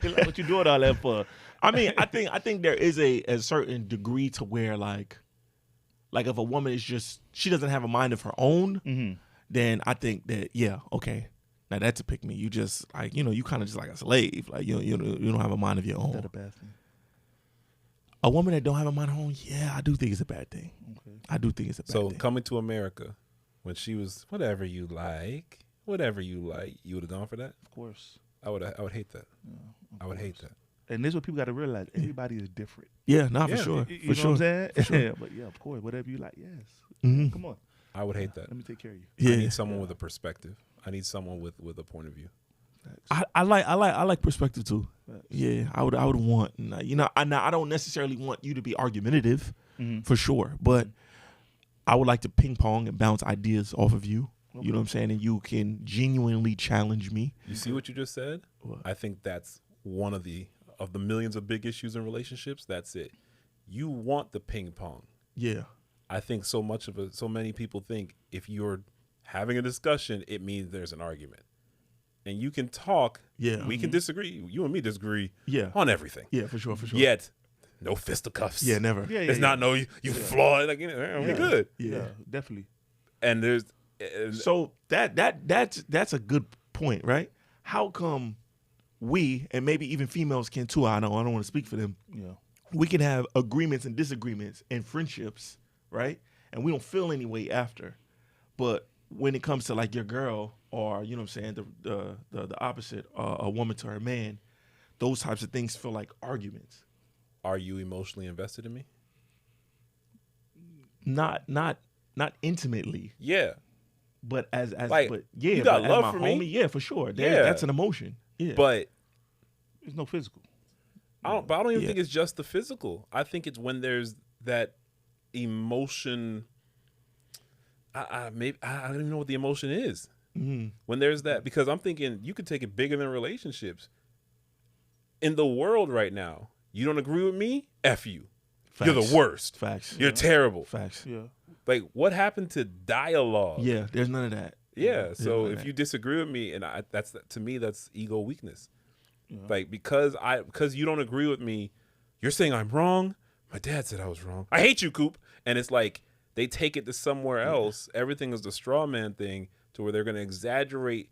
Like, what you doing all that for? I mean, I think there is a certain degree to where like if a woman is just she doesn't have a mind of her own, then I think that okay, now that's a pick me. You just like you kind of just like a slave. Like you don't have a mind of your own. Is that a bad thing? A woman that don't have a mind of her own, I do think it's a bad thing. Okay. I do think it's a bad thing. So coming to America, when she was whatever you like, you would have gone for that. Of course. I would hate that. Yeah, I would hate that. And this is what people got to realize. Everybody is different. Yeah, not for Yeah. sure. You For know sure. what I'm saying? For sure. Yeah, but yeah, of course, whatever you like, yes. Mhm. Come on. I would hate that. Let me take care of you. Yeah. I need someone with a perspective. I need someone with a point of view. I like perspective too. Facts. Yeah, I would want I don't necessarily want you to be argumentative for sure, but I would like to ping pong and bounce ideas off of you. Okay. You know what I'm saying? And you can genuinely challenge me. You see what you just said? What? I think that's one of the millions of big issues in relationships. That's it. You want the ping pong. Yeah. I think so many people think if you're having a discussion, it means there's an argument. And you can talk. Yeah. We can disagree. You and me disagree Yeah. on everything. Yeah, for sure. Yet, no fisticuffs. Yeah, never. Yeah, It's not no, you flaw it. Like, we good. Yeah. Definitely. And there's. So that's a good point, right? How come we, and maybe even females can too, I don't want to speak for them, Yeah. we can have agreements and disagreements and friendships, right? And we don't feel any way after. But when it comes to like your girl or, you know what I'm saying, the opposite, a woman to her man, those types of things feel like arguments. Are you emotionally invested in me? Not intimately. Yeah. But as Like, but yeah, you got but love as for my me? homie, yeah, for sure. Yeah. That's an emotion. Yeah. But There's no physical. I don't even Yeah. think it's just the physical. I think it's when there's that emotion. I don't even know what the emotion is. Mhm. When there's that, because I'm thinking you could take it bigger than relationships. In the world right now, you don't agree with me? F you. You're Facts. the worst. Facts. You're terrible. Facts. Yeah. Like, what happened to dialogue? Yeah, there's none of that. Yeah. So none of if that. you disagree with me, and that's to me, that's ego weakness. Yeah. Like, because you don't agree with me, you're saying I'm wrong. My dad said I was wrong. I hate you, Coop. And it's like they take it to somewhere else. Everything is the straw man thing, to where they're going to exaggerate.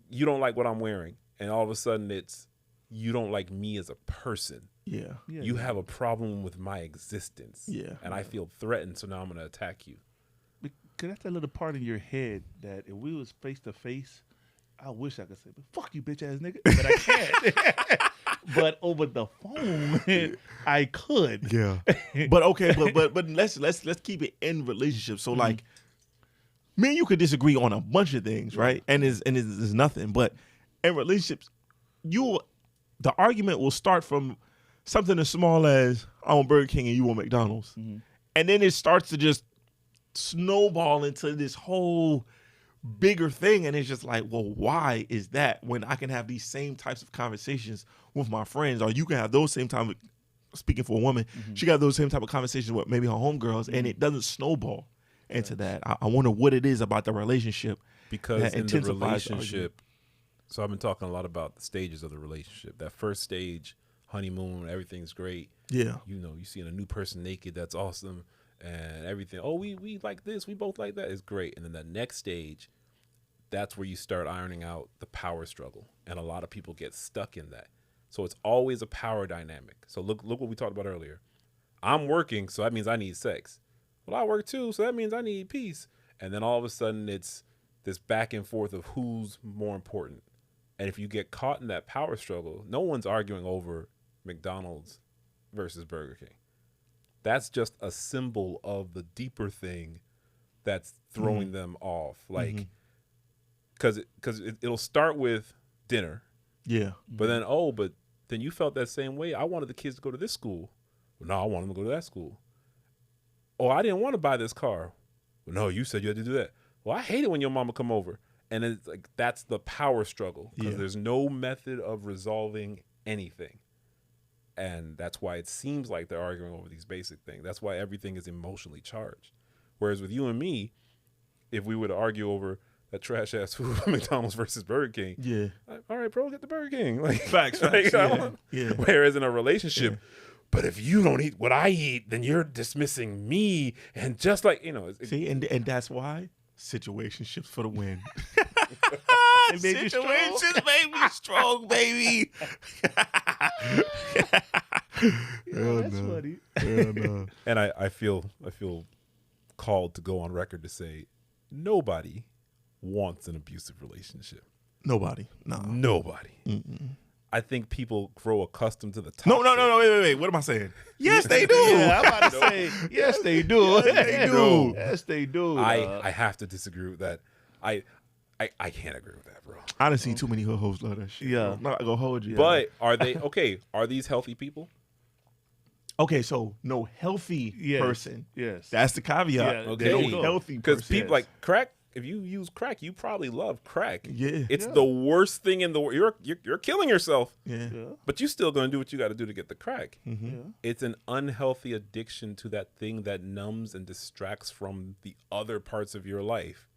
You don't like what I'm wearing, and all of a sudden it's you don't like me as a person. Yeah. Yeah, You have a problem with my existence. Yeah. And I feel threatened, so now I'm going to attack you. Because that's that little part in your head that if we was face to face, I wish I could say, but fuck you, bitch ass nigga. But I can't. But over the phone, I could. Yeah. But okay, but let's keep it in relationships. So like, me and you could disagree on a bunch of things, right? And it's nothing. But in relationships, the argument will start from something as small as I want Burger King and you want McDonald's, and then it starts to just snowball into this whole bigger thing. And it's just like, well, why is that when I can have these same types of conversations with my friends, or you can have those same time, speaking for a woman, she got those same type of conversations with maybe her homegirls, and it doesn't snowball into that. I wonder what it is about the relationship. Because that in the intensifies the argument. relationship, so I've been talking a lot about the stages of the relationship. That first stage, honeymoon, everything's great. Yeah. You know, you seeing a new person naked, that's awesome. And everything, oh, we like this, we both like that, is great. And then the next stage, that's where you start ironing out the power struggle. And a lot of people get stuck in that. So it's always a power dynamic. So look what we talked about earlier. I'm working, so that means I need sex. Well, I work too, so that means I need peace. And then all of a sudden it's this back and forth of who's more important. And if you get caught in that power struggle, no one's arguing over McDonald's versus Burger King. That's just a symbol of the deeper thing that's throwing them off. Like, because it'll start with dinner. Yeah. But then you felt that same way. I wanted the kids to go to this school. Well, no, I want them to go to that school. Oh, I didn't want to buy this car. Well, no, you said you had to do that. Well, I hate it when your mama come over. And it's like, that's the power struggle, because there's no method of resolving anything. And that's why it seems like they're arguing over these basic things. That's why everything is emotionally charged. Whereas with you and me, if we were to argue over that trash ass food, McDonald's versus Burger King, Yeah. all right, bro, get the Burger King. Like, Facts. like, Yeah. Whereas in a relationship, but if you don't eat what I eat, then you're dismissing me. And just like, See, and that's why situationships for the win. It made you strong. Situations made me strong, baby. Yeah, that's funny. And I feel called to go on record to say nobody wants an abusive relationship. Nobody. No. Nobody. I think people grow accustomed to the toxic. No. Wait. What am I saying? Yes, they do. Yeah, I'm about to say, yes, they do. they do. Yes, they do. I have to disagree with that. I can't agree with that, bro. I done seen too many hoes love that shit. Yeah. I'm not gonna hold you. But are they okay? Are these healthy people? Okay, so no healthy Yes. person. Yes. That's the caveat. Yeah, Okay. there No you go. healthy Because person. people like crack. If you use crack, you probably love crack. Yeah. It's the worst thing in the world. You're killing yourself, Yeah. Yeah. but you still gonna do what you got to do to get the crack. Mm-hmm. Yeah. It's an unhealthy addiction to that thing that numbs and distracts from the other parts of your life.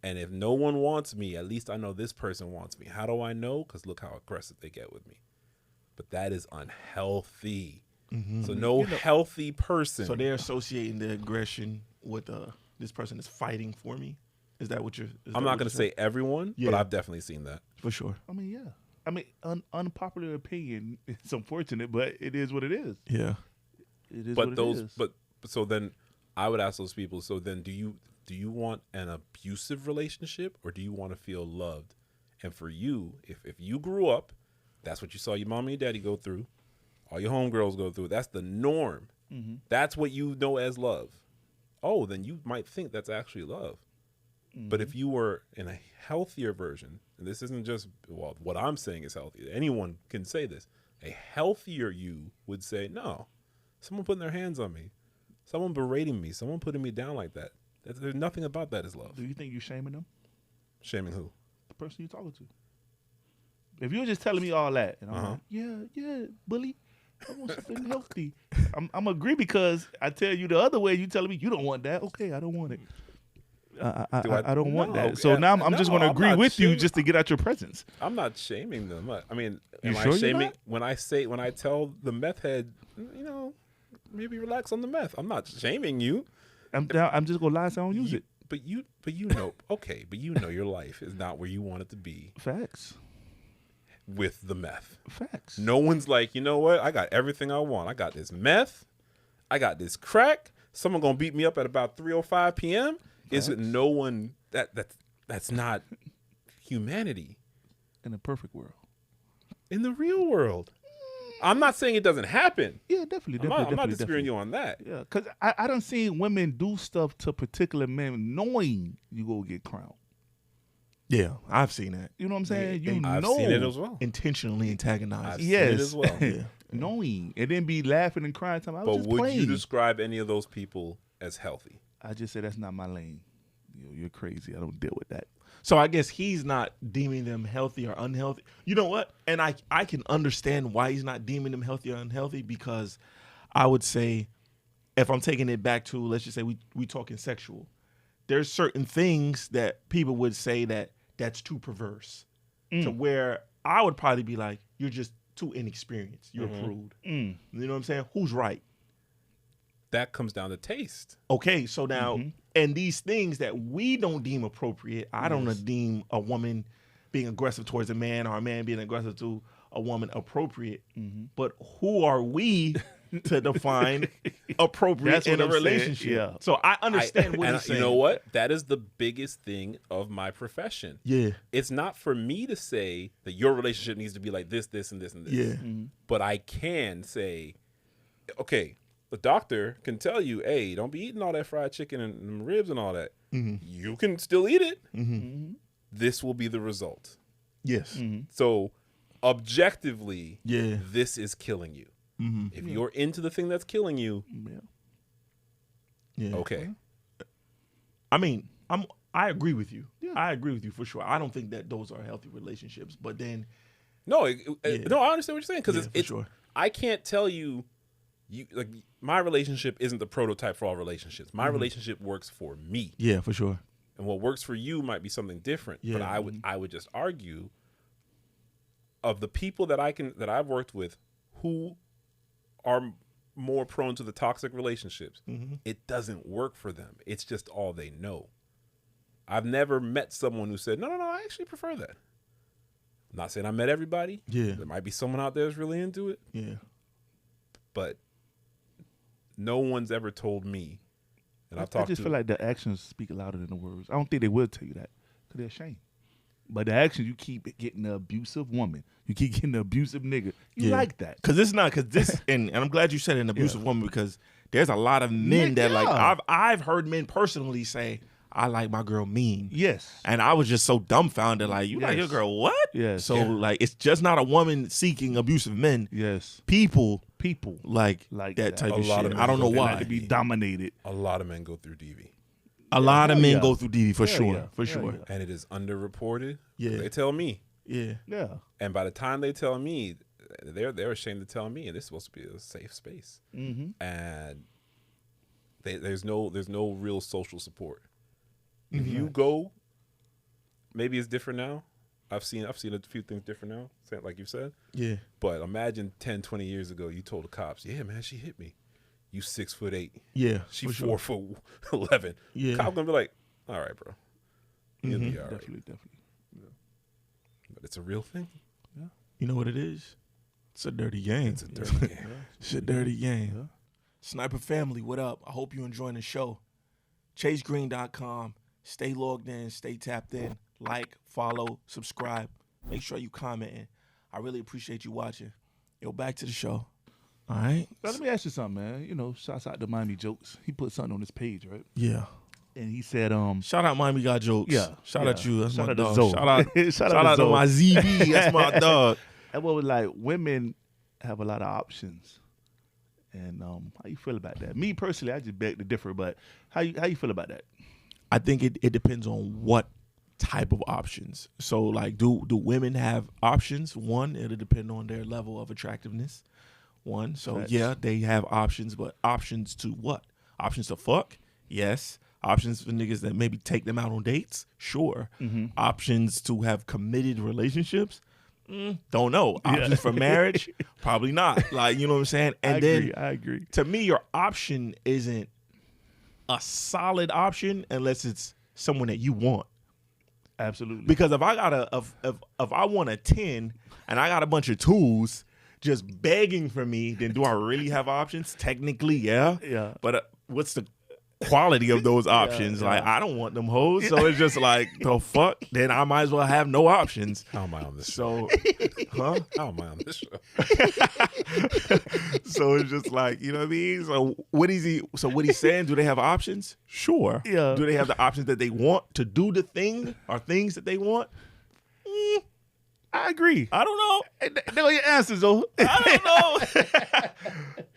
And if no one wants me, at least I know this person wants me. How do I know? Because look how aggressive they get with me. But that is unhealthy. So no healthy person. So they're associating the aggression with this person is fighting for me. Is that what you're? I'm not going to say everyone, but Yeah. I've definitely seen that. for sure. I mean, yeah. I mean, unpopular opinion. It's unfortunate, but it is what it is. Yeah. It is But what those, it is. but so then I would ask those people. So then, do you want an abusive relationship, or do you want to feel loved? And for you, if you grew up, that's what you saw your mom and your daddy go through, all your homegirls go through. That's the norm. That's what you know as love. Oh, then you might think that's actually love. But if you were in a healthier version, and this isn't just, well, what I'm saying is healthy. Anyone can say this. A healthier you would say, no, someone putting their hands on me, someone berating me, someone putting me down like that. There's nothing about that is love. Do you think you're shaming them? Shaming who? The person you're talking to. If you're just telling me all that, and I'm like, yeah, bully, I want something healthy. I'm agree because I tell you the other way, you telling me you don't want that. Okay, I don't want it. I don't want that. So now I'm just going to agree with you just to get out your presence. I'm not shaming them. I mean, You am sure I you're shaming not? when I tell the meth head, maybe relax on the meth. I'm not shaming you. I'm just going to lie so I don't use it. But you know, okay, but you know your life is not where you want it to be Facts. with the meth. Facts. No one's like, you know what? I got everything I want. I got this meth. I got this crack. Someone gonna beat me up at about 3:05 p.m. Is it no one that's not humanity In a perfect world. in the real world? I'm not saying it doesn't happen. Yeah, definitely. I'm not disagreeing you on that. Yeah, because I done seen women do stuff to particular men knowing you go get crowned. Yeah, I've seen that. You know what I'm saying? Yeah, You I've know. seen it as well. Intentionally antagonized. I've Yes. seen it as well. Yeah. Knowing. And then be laughing and crying. Time I was But just would playing. you describe any of those people as healthy? I just said that's not my lane. You're crazy. I don't deal with that. So I guess he's not deeming them healthy or unhealthy. You know what? And I can understand why he's not deeming them healthy or unhealthy, because I would say, if I'm taking it back to, let's just say we talking sexual, there's certain things that people would say that's too perverse, to where I would probably be like, you're just too inexperienced. You're a prude. You know what I'm saying? Who's right? That comes down to taste. Okay, so now, and these things that we don't deem appropriate, I don't deem a woman being aggressive towards a man or a man being aggressive to a woman appropriate. But who are we to define appropriate That's what in a I'm saying, relationship? yeah. So I understand what And he's saying. you know what? That is the biggest thing of my profession. Yeah, It's not for me to say that your relationship needs to be like this, this, and this, and this. yeah, But I can say, okay, the doctor can tell you, hey, don't be eating all that fried chicken and ribs and all that. You can still eat it. This will be the result. yes, So objectively, yeah, this is killing you. If you're into the thing that's killing you, yeah. okay. I mean, I agree with you. I agree with you for sure. I don't think that those are healthy relationships. But then, No, no, I understand what you're saying, because Yeah, for it's sure. I can't tell you, like, my relationship isn't the prototype for all relationships. My relationship works for me, yeah, for sure. and what works for you might be something different. But Yeah. I would just argue, of the people that I've worked with, who are more prone to the toxic relationships, it doesn't work for them. It's just all they know. I've never met someone who said, no, I actually prefer that. I'm not saying I met everybody. Yeah. There might be someone out there that's really into it, Yeah, but no one's ever told me. And I've I talked just to feel like the actions speak louder than the words. I don't think they will tell you that because they're ashamed. But the actions, you keep getting the abusive woman. You keep getting the abusive nigga. You like that. Because it's not, because this, and I'm glad you said an abusive woman, because there's a lot of men that like, Yeah. I've heard men personally say, I like my girl mean. Yes. And I was just so dumbfounded, like, you like Yes. your girl what? Yes. So Yeah. like, it's just not a woman seeking abusive men. Yes. People People like Like that that. type A of lot shit. of I don't know men why. Like to be dominated. a lot of men go through DV, A lot of Hell men yeah. go through DV for Hell sure. yeah. For Hell sure. yeah. and it is underreported. Yeah. They tell me, Yeah. Yeah. and by the time they tell me, they're ashamed to tell me, and this is supposed to be a safe space. And there's no real social support. If you go, maybe it's different now. I've seen a few things different now, like you said. Yeah. But imagine 10, 20 years ago, you told the cops, yeah, man, she hit me. You 6'8". Yeah. She for sure. 4'11". Yeah. Cop gonna be like, all right, bro. You'll be all right. Definitely. But it's a real thing. You know what it is? It's a dirty game. It's a dirty game. It's a dirty game. Sniper family, what up? I hope you're enjoying the show. ChaceGreene.com. Stay logged in, stay tapped in. Like, follow, subscribe. Make sure you commenting. I really appreciate you watching. Yo, back to the show. All right? Now, let me ask you something, man. You know, shouts out to Miami Jokes. He put something on his page, right? Yeah. and he said, Shout out Miami Got Jokes. Yeah. Shout out you. That's Shout my out to dog. Zoe. Shout out to my ZB. That's my dog. And what was like, women have a lot of options. And how you feel about that? Me personally, I just beg to differ, but how you feel about that? I think it depends on what type of options. So like, do women have options? One, it'll depend on their level of attractiveness. One, so Facts. yeah, they have options, but options to what? Options to fuck? Yes. Options for niggas that maybe take them out on dates? Sure. Options to have committed relationships? Don't know. Options for marriage? Probably not. Like, you know what I'm saying? And I agree. to me, your option isn't a solid option unless it's someone that you want. Absolutely. Because if I want a 10 and I got a bunch of tools just begging for me, then do I really have options? Technically, yeah. Yeah. But what's the quality of those options? yeah. Like, I don't want them hoes, so it's just like, the fuck? Then I might as well have no options. How am I on this show? So, huh? How am I on this show? So it's just like, you know what I mean? So what he's saying, do they have options? Sure. Yeah. Do they have the options that they want to do the thing or things that they want? I agree. I don't know. There are your answers, though. I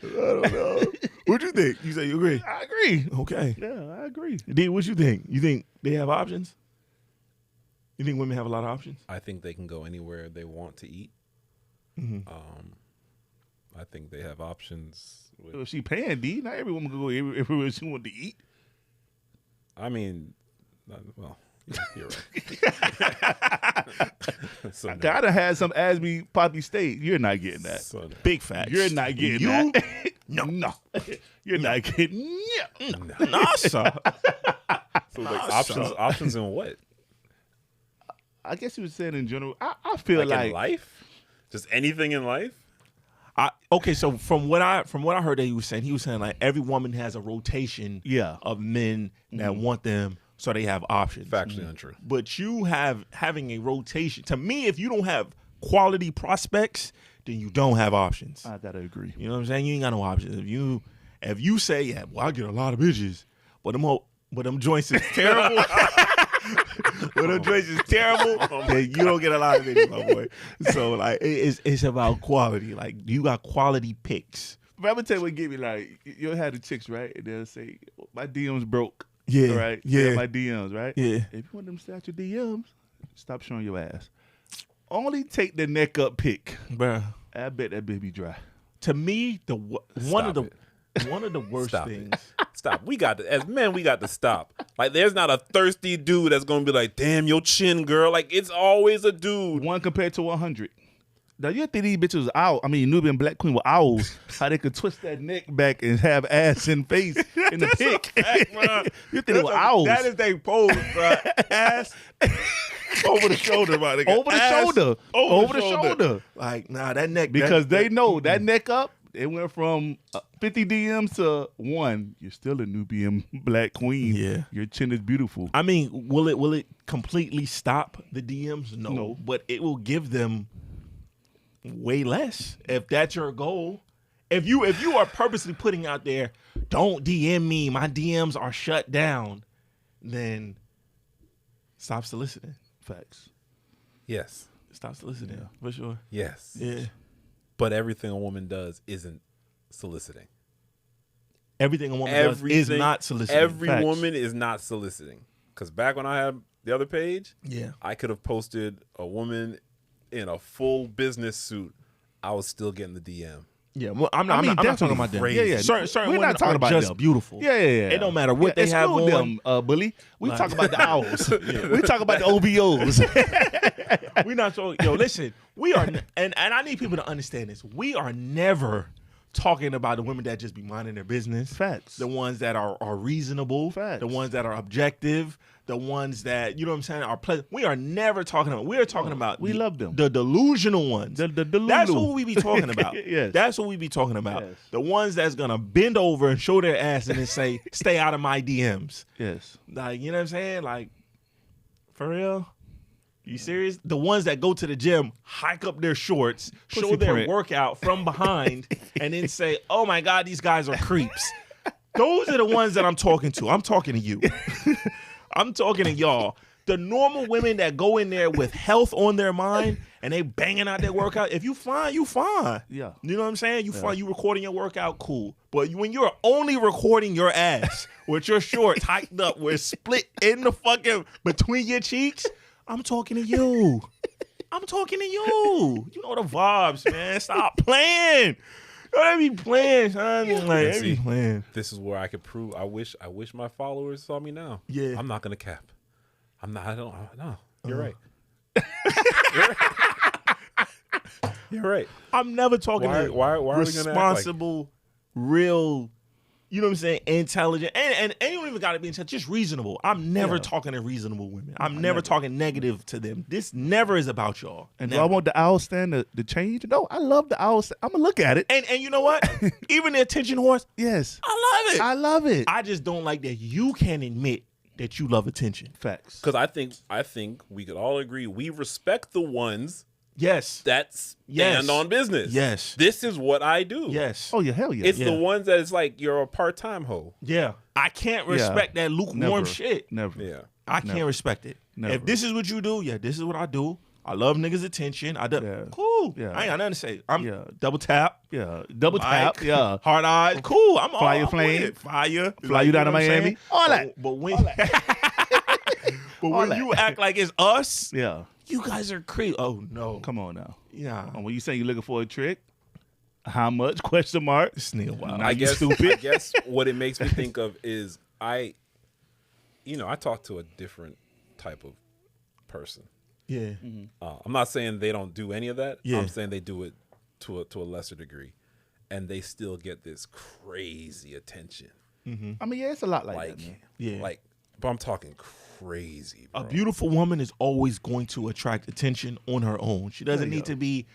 don't know. What you think? You say you agree? I agree. Okay. Yeah, I agree. D, what you think? You think they have options? You think women have a lot of options? I think they can go anywhere they want to eat. I think they have options. If she paying, D, not every woman can go everywhere she want to eat. I mean, well, you're right. So, no. I done had some Asby Poppy State. You're not getting that. So, no. Big facts. You're not getting You? that. No. You're not getting Nah, sir. So like options in what? I guess you were saying in general. I feel Like like in life? Just anything in life? Okay, so from what I heard that he was saying like every woman has a rotation of men that want them, so they have options. Factually untrue. But you having a rotation. To me, if you don't have quality prospects, then you don't have options. I gotta agree. You know what I'm saying? You ain't got no options. If you say, yeah, well, I get a lot of bitches, but them joints is terrible. But them joints is terrible, then you don't get a lot of bitches, my boy. So like it's about quality. Like you got quality picks. But I'm gonna tell you what get me like you'll have the chicks, right? And they'll say, my DMs broke. Yeah. Right? Yeah. My DMs, right? Yeah. If you want them to stay out your DMs, stop showing your ass. Only take the neck up pic. Bruh. I bet that baby dry. To me, one of the worst Stop things. Stop. As men, we got to stop. Like, there's not a thirsty dude that's going to be like, damn, your chin, girl. Like, it's always a dude. 1 compared to 100. Now, you think these bitches was owl? I mean, Nubian Black Queen were owls. How they could twist that neck back and have ass and face in the pic. You think they were owls? That is they pose, bro. Ass over the shoulder, my nigga. Over the Ass shoulder. Over the shoulder. Like, nah, that neck. Because they know that neck up, it went from 50 DMs to 1. You're still a Nubian Black Queen. Yeah. Your chin is beautiful. I mean, will it completely stop the DMs? No. But it will give them way less if that's your goal. If you are purposely putting out there, don't DM me, my DMs are shut down, then stop soliciting. Facts. Yes. Stop soliciting, for sure. Yes. Yeah. But everything a woman does isn't soliciting. Everything a woman does is not soliciting. Every Facts. woman is not soliciting. Because back when I had the other page, Yeah. I could have posted a woman in a full business suit. I was still getting the DM. Yeah, well, I'm not talking about them. crazy. Yeah. Certain We're women not talking are about just them. beautiful. Yeah. It don't matter what they have exclude on. them, Bully. We Like- talk about the owls. We talk about the OBOs. We're not talking. Yo, listen, we are, and I need people to understand this. We are never talking about the women that just be minding their business. Facts. The ones that are reasonable. Facts. The ones that are objective. The ones that, you know what I'm saying, are pleasant. We are never talking about. We are talking about. we love them. The delusional ones. The delulu. That's what we be talking about. Yes. That's what we be talking about. Yes. The ones that's gonna bend over and show their ass and then say, "Stay out of my DMs." Yes. Like, you know what I'm saying? Like, for real? You serious? The ones that go to the gym, hike up their shorts, show Pussy their print. workout from behind, and then say, "Oh my God, these guys are creeps." Those are the ones that I'm talking to. I'm talking to you. I'm talking to y'all. The normal women that go in there with health on their mind and they banging out their workout. If you fine, you fine. Yeah. You know what I'm saying? You fine. You recording your workout, cool. But when you're only recording your ass with your shorts hiked up, where it's split in the fucking between your cheeks, I'm talking to you. I'm talking to you. You know the vibes, man. Stop playing. Don't be playing, son. Like, And see, playing. This is where I could prove. I wish my followers saw me now. Yeah. I'm not gonna cap. I'm not. I don't. No, you're right. You're right. I'm never talking to Why are we gonna act responsible, real, you know what I'm saying, intelligent, and you don't even got to be intelligent, just reasonable. I'm never talking to reasonable women. I'm never talking negative to them. This never is about y'all. And do Never. I want the owl stand to change? No, I love the owl stand. I'm going to look at it. And you know what? Even the attention horse, Yes. I love it. I love it. I just don't like that you can't admit that you love attention. Facts. Because I think we could all agree we respect the ones Yes. that stand on business. Yes. This is what I do. Yes. Oh, yeah, hell yeah. It's Yeah. the ones that it's like you're a part-time hoe. Yeah. I can't respect that lukewarm Never. shit. Never. Yeah. I can't respect it. Never. If this is what you do, yeah, this is what I do. I love niggas' attention. I do. Yeah. Cool. Yeah. I ain't got nothing to say. I'm Yeah. double tap. Yeah. Double tap. Like, Yeah. Hard eyes. Cool. I'm Fire all flame. with it. Fire. Fly you down to know what I'm Miami. saying? All that. But when, but when that. you act like it's us, Yeah. you guys are crazy. Oh no. Come on now. Yeah. And when you say you're looking for a trick, how much? Question mark. This nigga wild. Now I you guess stupid. I guess what it makes me think of is I talk to a different type of person. Yeah. I'm not saying they don't do any of that. Yeah. I'm saying they do it to a lesser degree, and they still get this crazy attention. I mean, yeah, it's a lot like that, man. Yeah. Like, but I'm talking crazy, bro. A beautiful woman is always going to attract attention on her own. She doesn't need to be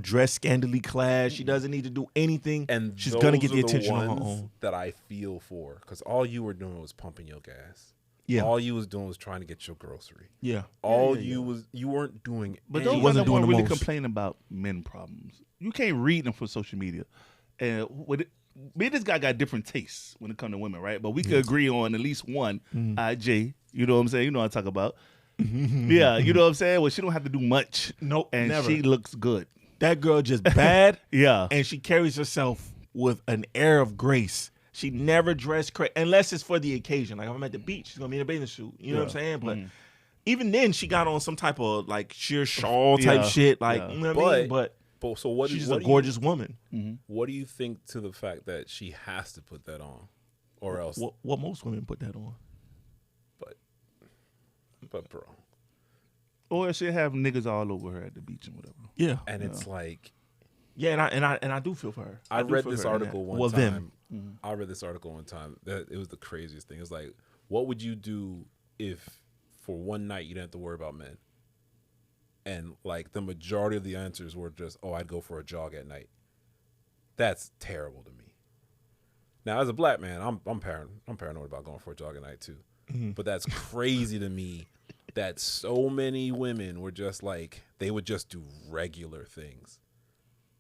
dressed scantily clad. She doesn't need to do anything. And she's gonna get those the are attention on her ones own. that I feel for, because all you were doing was pumping your gas. Yeah. All you was doing was trying to get your grocery. Yeah. You weren't doing. But any- those wasn't wasn't doing the really most. complaining about men problems. You can't read them from social media. And me and this guy got different tastes when it comes to women, right? But we could agree on at least one. IJ, you know what I'm saying? You know what I talk about. Yeah, you know what I'm saying? Well, she don't have to do much. Nope, And never. she looks good. That girl just bad. Yeah. And she carries herself with an air of grace. She never dressed crazy unless it's for the occasion. Like if I'm at the beach, she's gonna be in a bathing suit. You know what I'm saying? But even then, she got on some type of like sheer shawl type Yeah. shit. Like Yeah. you know what I mean? But so what? she's what a do gorgeous woman. What do you think to the fact that she has to put that on, or else? What most women put that on. But bro, Or she'll have niggas all over her at the beach and whatever. Yeah. and it's like Yeah, and I do feel for her. I do read feel this for her in article that. one Well, time. them. I read this article one time that it was the craziest thing. It was like, what would you do if for one night you didn't have to worry about men? And like the majority of the answers were just, oh, I'd go for a jog at night. That's terrible to me. Now, as a black man, I'm paranoid about going for a jog at night too. But that's crazy to me that so many women were just like, they would just do regular things.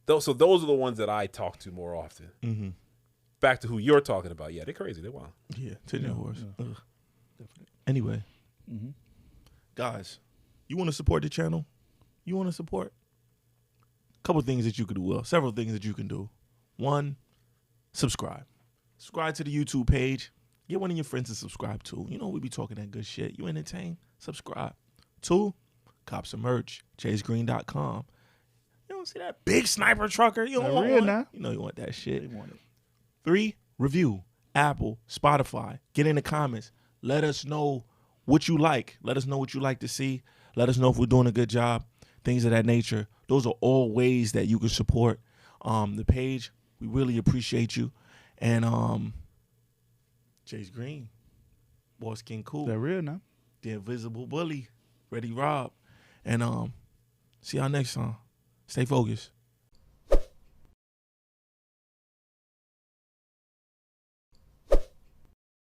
So those are the ones that I talk to more often. Back to who you're talking about. Yeah, they're crazy. They're wild. Yeah, to the horse. Ugh. Anyway, guys, you want to support the channel? You want to support? A couple things that you could do. Well, several things that you can do. One, subscribe. Subscribe to the YouTube page. Get one of your friends to subscribe to. You know we be talking that good shit. You entertain? Subscribe. Two, cop some merch. ChaceGreene.com. You don't see that big sniper trucker? You don't Not want real one. now. You know you want that shit. They want it. 3, review Apple, Spotify. Get in the comments. Let us know what you like. Let us know what you like to see. Let us know if we're doing a good job. Things of that nature. Those are all ways that you can support the page. We really appreciate you. And Chace Greene, Boss King Cool, They're real now. The Invisible Bully, Ready Rob. And see y'all next time. Stay focused.